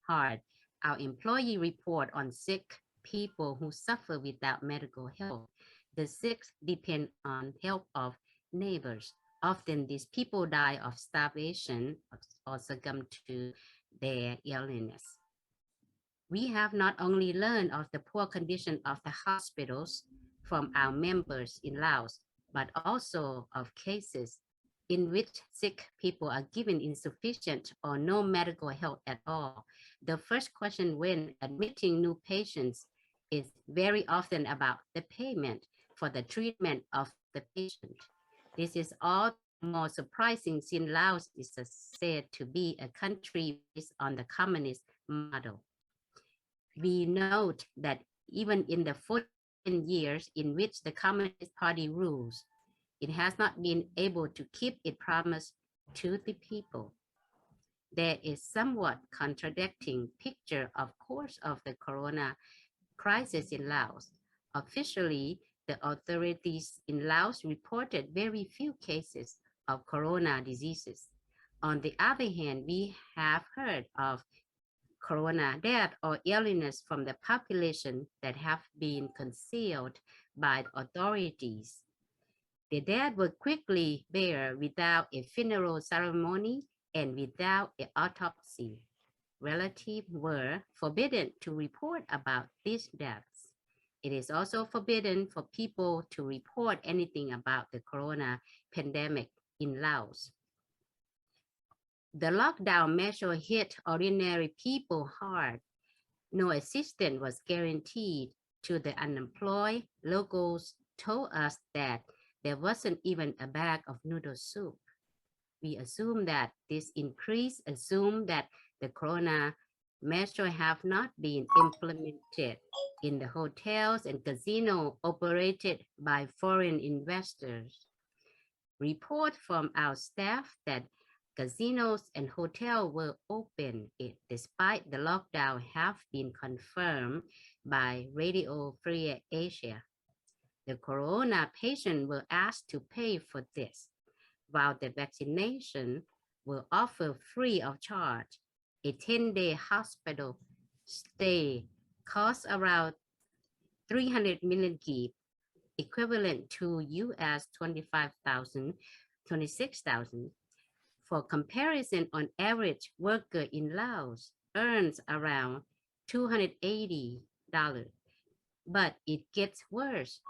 hard. Our employee report on sick people who suffer without medical help. The sick depend on help of neighbors. Often these people die of starvation or succumb to their illness. We have not only learned of the poor condition of the hospitals from our members in Laos, but also of cases in which sick people are given insufficient or no medical help at all. The first question when admitting new patients is very often about the payment for the treatment of the patient. This is all more surprising since Laos is said to be a country based on the communist model. We note that even in the 14 years in which the Communist Party rules, it has not been able to keep its promise to the people. There is somewhat contradicting picture, of course, of the corona crisis in Laos. Officially, the authorities in Laos reported very few cases of corona diseases. On the other hand, we have heard of corona death or illness from the population that have been concealed by the authorities. The dead were quickly buried without a funeral ceremony and without an autopsy. Relatives were forbidden to report about these deaths. It is also forbidden for people to report anything about the corona pandemic in Laos. The lockdown measure hit ordinary people hard. No assistance was guaranteed to the unemployed. Locals told us that there wasn't even a bag of noodle soup. We assume that this increase assumed that the corona measures have not been implemented in the hotels and casinos operated by foreign investors. Report from our staff that casinos and hotels were open despite the lockdown have been confirmed by Radio Free Asia. The corona patients were asked to pay for this, while the vaccination were offered free of charge. A 10-day hospital stay cost around 300 million kip, equivalent to US 25,000, 26,000. For comparison, on average, worker in Laos earns around $280. But it gets worse.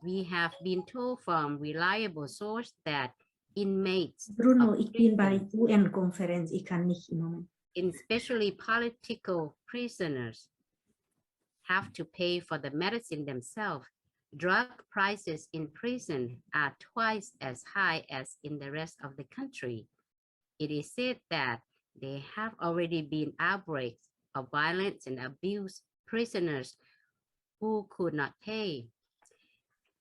We have been told from reliable source that inmates, Bruno, ik ben bij UN-conferentie, ik kan niet in moment. especially political prisoners, have to pay for the medicine themselves. Drug prices in prison are twice as high as in the rest of the country. It is said that there have already been outbreaks of violence and abuse prisoners who could not pay.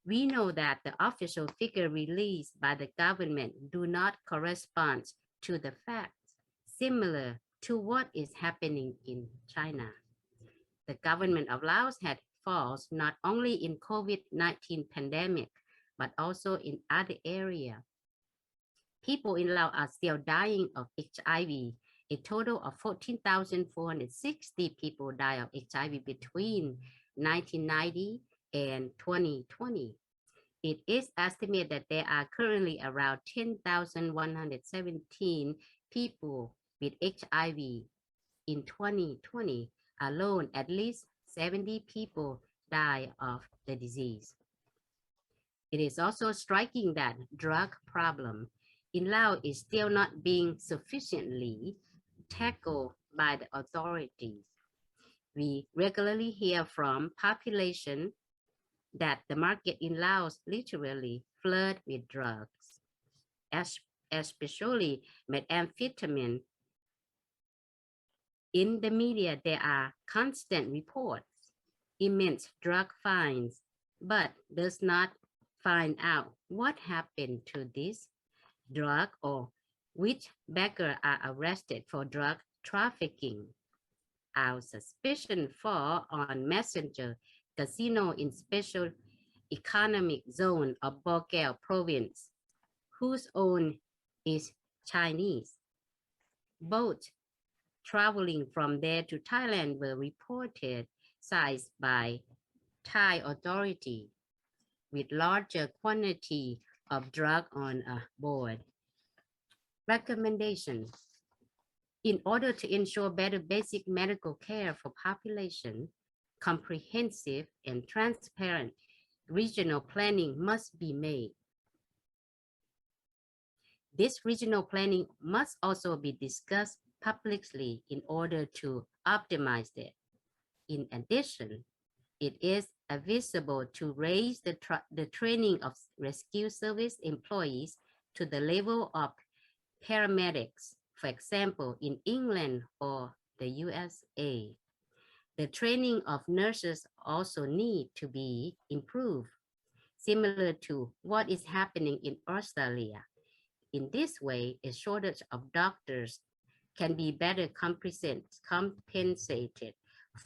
We know that the official figure released by the government do not correspond to the facts, similar to what is happening in China. The government of Laos had faults not only in COVID-19 pandemic, but also in other areas. People in Laos are still dying of HIV. A total of 14,460 people died of HIV between 1990 and 2020. It is estimated that there are currently around 10,117 people with HIV. In 2020 alone, at least 70 people died of the disease. It is also striking that drug problem in Laos is still not being sufficiently tackled by the authorities. We regularly hear from population that the market in Laos literally flood with drugs, especially methamphetamine. In the media, there are constant reports, immense drug fines, but does not find out what happened to this drug or which backers are arrested for drug trafficking. Our suspicion fall on messenger casino in special economic zone of Bogel province, whose own is Chinese. Boats traveling from there to Thailand were reported seized by Thai authority with larger quantity of drug on a board. Recommendations. In order to ensure better basic medical care for population, comprehensive and transparent regional planning must be made. This regional planning must also be discussed publicly in order to optimize it. In addition, it is advisable to raise the training of rescue service employees to the level of paramedics, for example, in England or the USA. The training of nurses also need to be improved, similar to what is happening in Australia. In this way, a shortage of doctors can be better compensated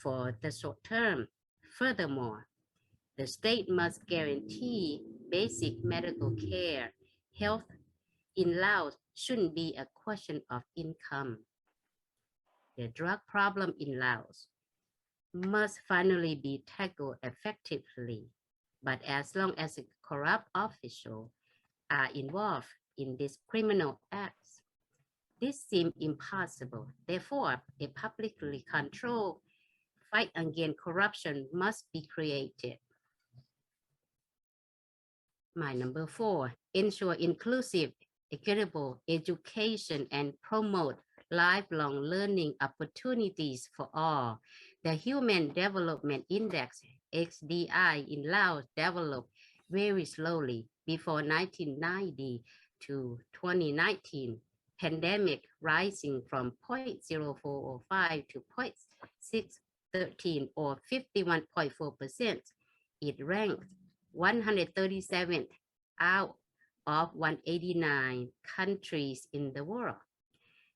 for the short term. Furthermore, the state must guarantee basic medical care, health in Laos shouldn't be a question of income. The drug problem in Laos must finally be tackled effectively. But as long as corrupt officials are involved in these criminal acts, this seems impossible. Therefore, a publicly controlled fight against corruption must be created. My number 4, ensure inclusive, equitable education and promote lifelong learning opportunities for all. The Human Development Index, XDI, in Laos developed very slowly before 1990 to 2019, pandemic rising from 0.0405 to 0.613 or 51.4%. It ranked 137th out of 189 countries in the world.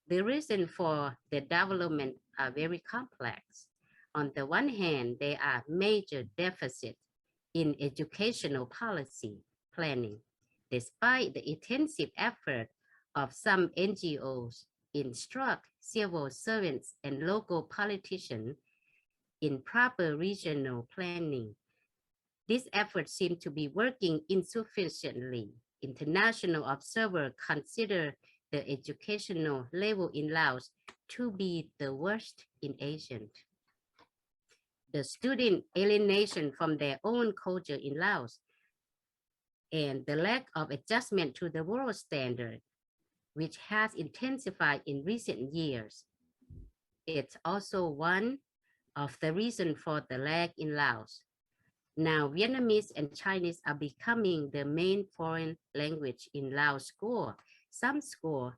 The reason for the development are very complex. On the one hand, there are major deficits in educational policy planning, despite the intensive effort of some NGOs, instruct civil servants and local politicians in proper regional planning. These efforts seem to be working insufficiently. International observers consider the educational level in Laos to be the worst in Asia. The student alienation from their own culture in Laos and the lack of adjustment to the world standard, which has intensified in recent years. It's also one of the reasons for the lag in Laos. Now, Vietnamese and Chinese are becoming the main foreign language in Laos school. Some schools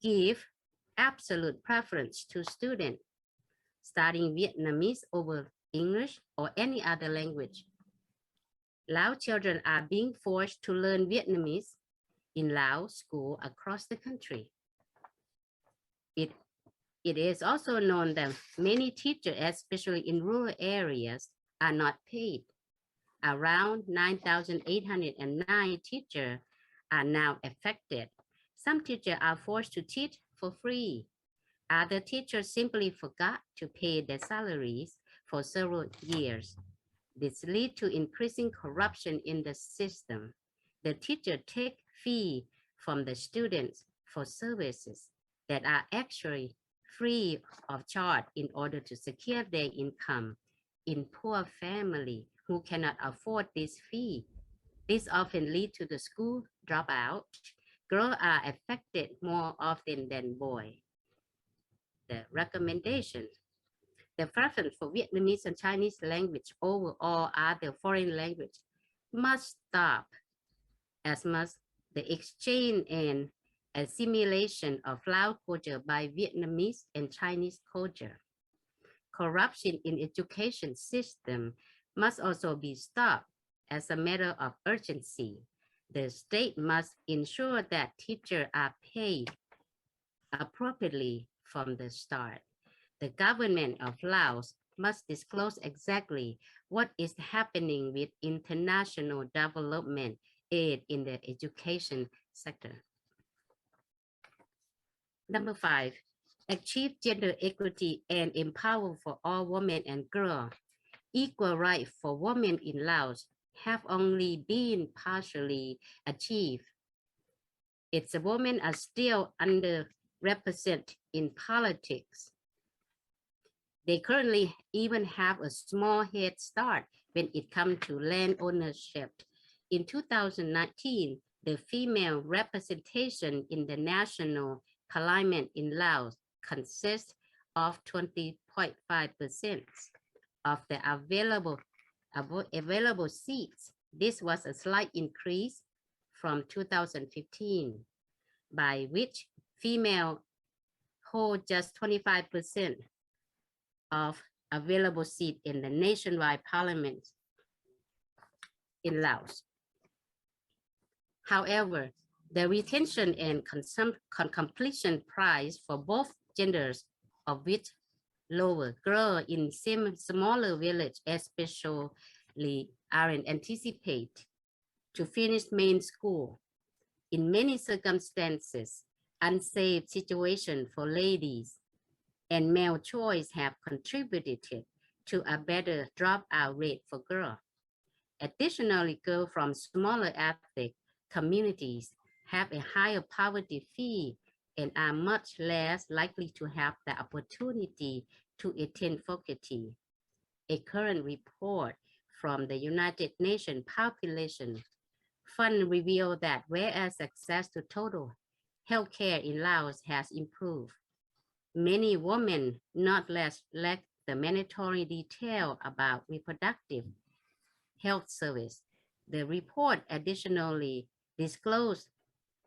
give absolute preference to students studying Vietnamese over English or any other language. Lao children are being forced to learn Vietnamese in Lao school across the country. It is also known that many teachers, especially in rural areas, are not paid. Around 9,809 teachers are now affected. Some teachers are forced to teach for free. Other teachers simply forgot to pay their salaries for several years. This leads to increasing corruption in the system. The teacher take fee from the students for services that are actually free of charge in order to secure their income. In poor family who cannot afford this fee, this often leads to the school dropout. Girls are affected more often than boys. The recommendation: the preference for Vietnamese and Chinese language over all other foreign language must stop, as must the exchange and assimilation of Lao culture by Vietnamese and Chinese culture. Corruption in education system must also be stopped as a matter of urgency. The state must ensure that teachers are paid appropriately from the start. The government of Laos must disclose exactly what is happening with international development aid in the education sector. Number 5, achieve gender equity and empower for all women and girls. Equal rights for women in Laos have only been partially achieved. Its women are still underrepresented in politics. They currently even have a small head start when it comes to land ownership. In 2019, the female representation in the national parliament in Laos consists of 20.5% of the available seats. This was a slight increase from 2015, by which female hold just 25% of available seats in the nationwide parliament in Laos. However, the retention and completion price for both genders of which lower. Girls in smaller village especially aren't anticipated to finish main school. In many circumstances, unsafe situations for ladies and male choice have contributed to a better dropout rate for girls. Additionally, girls from smaller ethnic communities have a higher poverty fee and are much less likely to have the opportunity to attend faculty. A current report from the United Nations Population Fund revealed that whereas access to total healthcare in Laos has improved, many women not less lack the mandatory detail about reproductive health service. The report additionally disclosed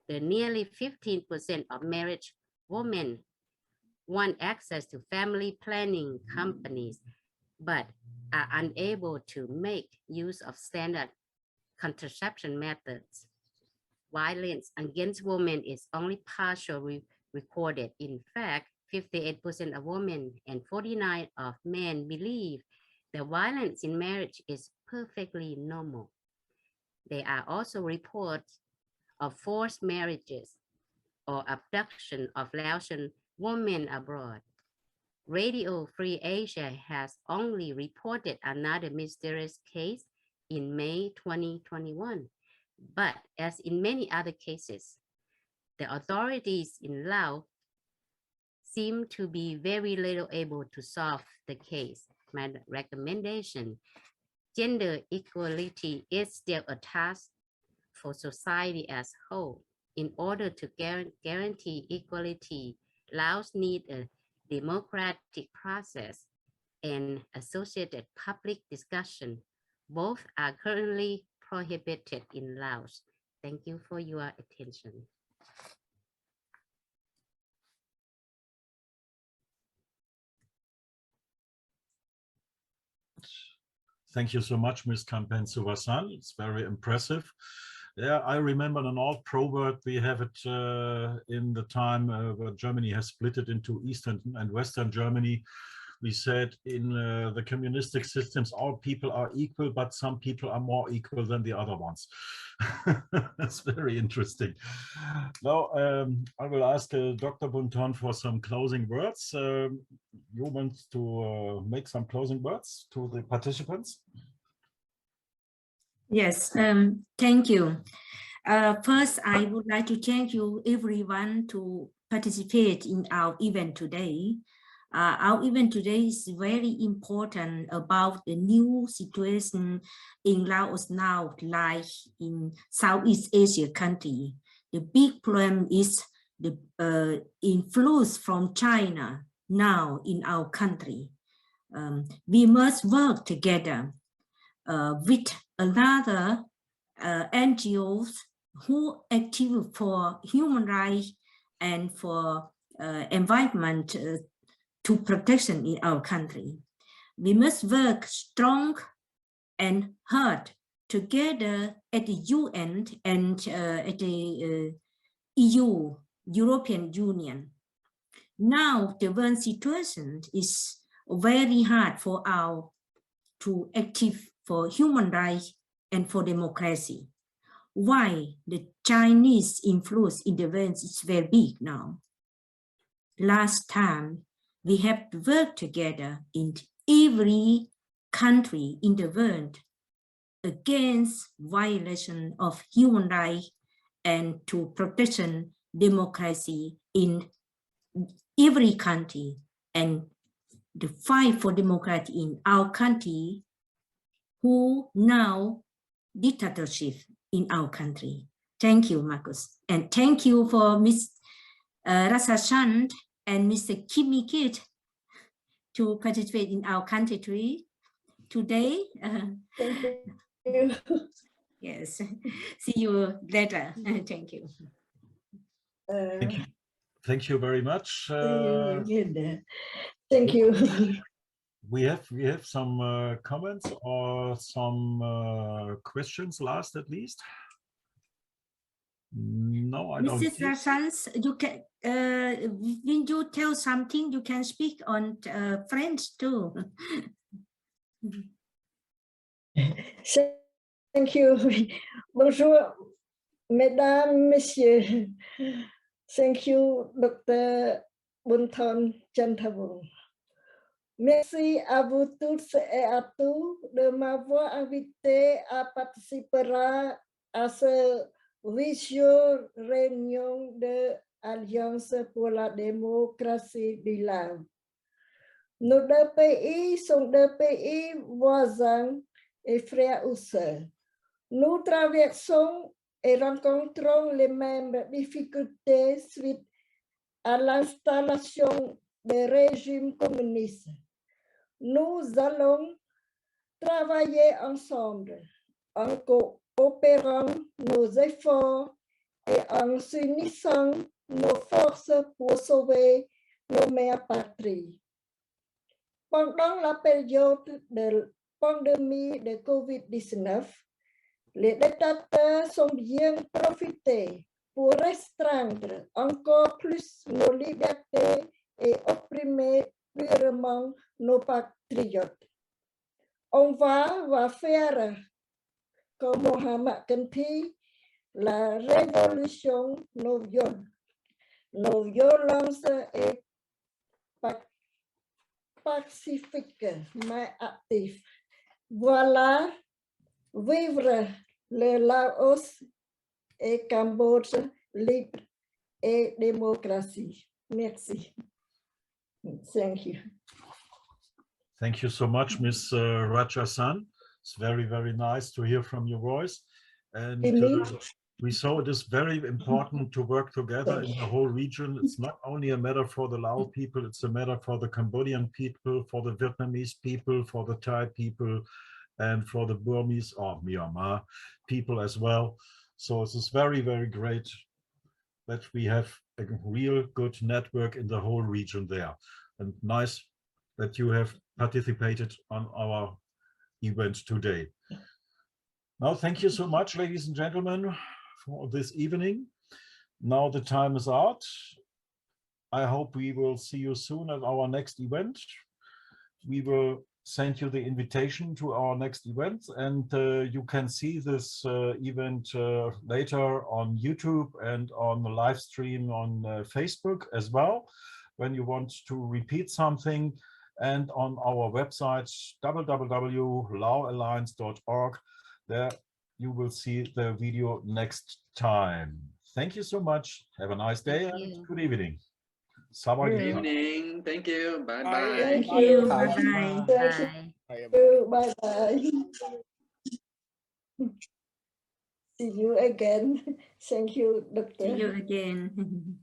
that nearly 15% of married women want access to family planning companies, but are unable to make use of standard contraception methods. Violence against women is only partially recorded. In fact, 58% of women and 49% of men believe that violence in marriage is perfectly normal. There are also reports of forced marriages or abduction of Laotian women abroad. Radio Free Asia has only reported another mysterious case in May 2021. But as in many other cases, the authorities in Laos seem to be very little able to solve the case. My recommendation, gender equality is still a task for society as a whole. In order to guarantee equality, Laos needs a democratic process and associated public discussion. Both are currently prohibited in Laos. Thank you for your attention. Thank you so much, Ms. Souvannasane. It's very impressive. Yeah, I remember an old proverb. We have it in the time where Germany has split it into Eastern and Western Germany. We said in the communistic systems, all people are equal, but some people are more equal than the other ones. That's very interesting. Now, I will ask Dr. Bounthone for some closing words. You want to make some closing words to the participants? Yes, thank you. First, I would like to thank you everyone to participate in our event today. Our event today is very important about the new situation in Laos now, like in Southeast Asia country. The big problem is the influence from China now in our country. We must work together with another NGOs who active for human rights and for environment to protection in our country. We must work strong and hard together at the UN and at the EU, European Union. Now the world situation is very hard for our to active for human rights and for democracy. Why? The Chinese influence in the world is very big now. Last time, we have to work together in every country in the world against violation of human rights and to protection democracy in every country, and the fight for democracy in our country who now dictatorship in our country. Thank you, Marcus. And thank you for Ms. Rasachan and Mr. Kimmy Kit to participate in our country today. Thank you. Yes, see you later. Thank you. Thank you. Thank you very much. Thank you. We have some comments or some questions last at least. No, I don't. Mrs. Rasans, you can when you tell something, you can speak on French too. Thank you. Bonjour, Mesdames, Messieurs, thank you, Dr. Bounthone Chanthalavong. Merci à vous tous et à tous de m'avoir invité à participer à ce visio réunion de Alliance pour la démocratie du Laos. Nos deux pays sont deux pays voisins et frères ou sœurs. Nous traversons et rencontrons les mêmes difficultés suite à l'installation des régimes communistes. Nous allons travailler ensemble en coopérant nos efforts et en unissant nos forces pour sauver nos mères patries. Pendant la période de pandémie de COVID-19, les dictateurs sont bien profités pour restreindre encore plus nos libertés et opprimer durement nos patriotes. On va faire, comme Mohamed Khamphene, la révolution non violence et pacifique mais active. Voilà, vivre le Laos et Cambodge libre et démocratie. Merci. Thank you. Thank you so much, Ms. Rajasan. It's very, very nice to hear from your voice. And we saw it is very important to work together in the whole region. It's not only a matter for the Lao people, it's a matter for the Cambodian people, for the Vietnamese people, for the Thai people, and for the Burmese or Myanmar people as well. So it is very, very great that we have a real good network in the whole region there. And nice that you have participated on our event today. Now, thank you so much, ladies and gentlemen, for this evening. Now the time is out. I hope we will see you soon at our next event. We will send you the invitation to our next event, and you can see this event later on YouTube and on the live stream on Facebook as well, when you want to repeat something, and on our website www.laoalliance.org. There you will see the video next time. Thank you so much. Have a nice day and good evening. Good evening. Thank you. Bye bye. Thank you. Bye-bye. Thank you. Bye bye. See you again. Thank you, Doctor. See you again.